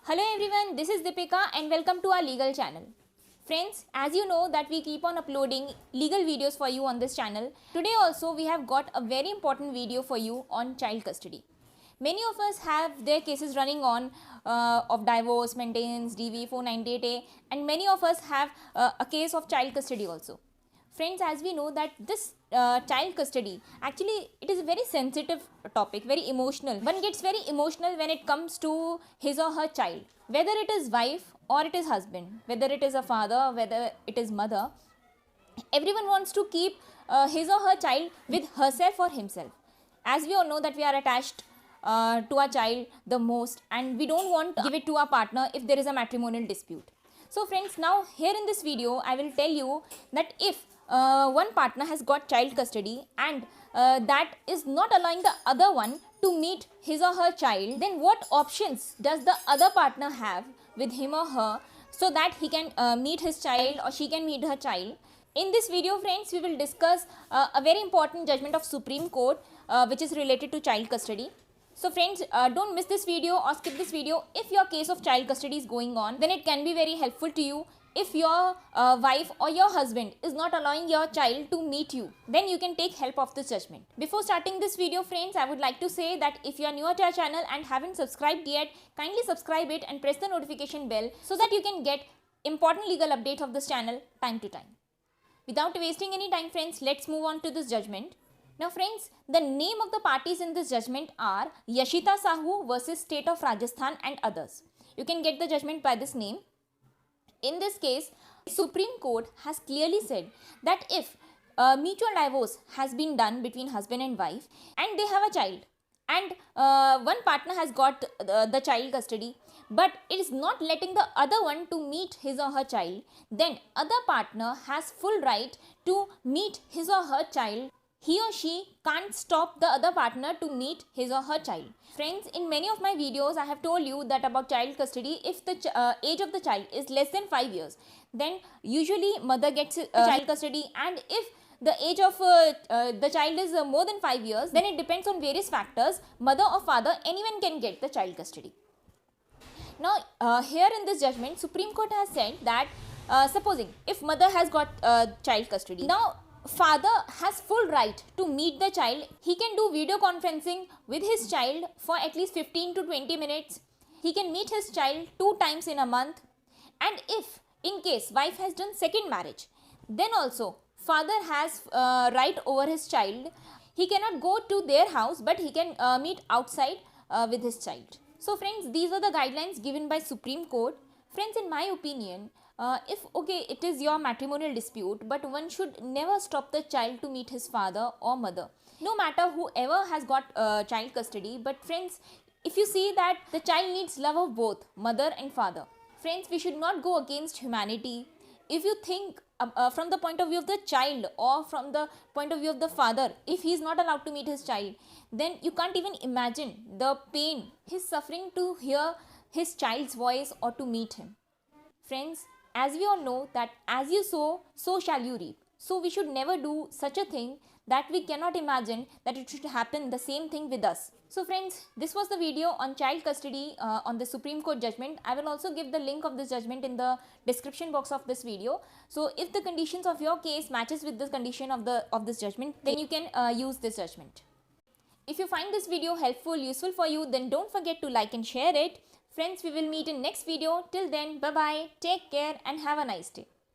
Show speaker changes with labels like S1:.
S1: Hello everyone, this is Deepika and welcome to our legal channel. Friends, as you know that we keep on uploading legal videos for you on this channel. Today also we have got a very important video for you on child custody. Many of us have their cases running on of divorce, maintenance, DV, 498A, and many of us have a case of child custody also. Friends, as we know that this child custody, actually it is a very sensitive topic, very emotional. One gets very emotional when it comes to his or her child, whether it is wife or it is husband, whether it is a father, whether it is mother. Everyone wants to keep his or her child with herself or himself. As we all know that we are attached to our child the most, and we don't want to give it to our partner if there is a matrimonial dispute. So friends, now here in this video I will tell you that if one partner has got child custody and that is not allowing the other one to meet his or her child, then what options does the other partner have with him or her so that he can meet his child or she can meet her child. In this video, friends, we will discuss a very important judgment of Supreme Court which is related to child custody. So friends, don't miss this video or skip this video. If your case of child custody is going on, then it can be very helpful to you. If your wife or your husband is not allowing your child to meet you, then you can take help of this judgment. Before starting this video, friends, I would like to say that if you are new to our channel and haven't subscribed yet, kindly subscribe it and press the notification bell so that you can get important legal updates of this channel time to time. Without wasting any time, friends, let's move on to this judgment. Now friends, the name of the parties in this judgment are Yashita Sahu versus State of Rajasthan and others. You can get the judgment by this name. In this case, Supreme Court has clearly said that if mutual divorce has been done between husband and wife and they have a child and one partner has got the child custody but it is not letting the other one to meet his or her child, then other partner has full right to meet his or her child. He or she can't stop the other partner to meet his or her child. Friends, in many of my videos, I have told you that about child custody, if the age of the child is less than 5 years, then usually mother gets child custody, and if the age of the child is more than 5 years, then it depends on various factors. Mother or father, anyone can get the child custody. Now, here in this judgment, Supreme Court has said that supposing if mother has got child custody, now father has full right to meet the child. He can do video conferencing with his child for at least 15 to 20 minutes. He can meet his child 2 times in a month. And if in case wife has done second marriage, then also father has right over his child. He cannot go to their house, but he can meet outside with his child. So friends, these are the guidelines given by Supreme Court. Friends, in my opinion, if it is your matrimonial dispute, but one should never stop the child to meet his father or mother, no matter whoever has got child custody. But friends, if you see that the child needs love of both mother and father, friends, we should not go against humanity. If you think from the point of view of the child or from the point of view of the father, if he is not allowed to meet his child, then you can't even imagine the pain he's suffering to hear his child's voice or to meet him. Friends, as we all know that as you sow, so shall you reap. So we should never do such a thing that we cannot imagine that it should happen the same thing with us. So friends, this was the video on child custody on the Supreme Court judgment. I will also give the link of this judgment in the description box of this video. So if the conditions of your case matches with the condition of this judgment, then you can use this judgment. If you find this video helpful, useful for you, then don't forget to like and share it. Friends, we will meet in next video. Till then, bye-bye, take care and have a nice day.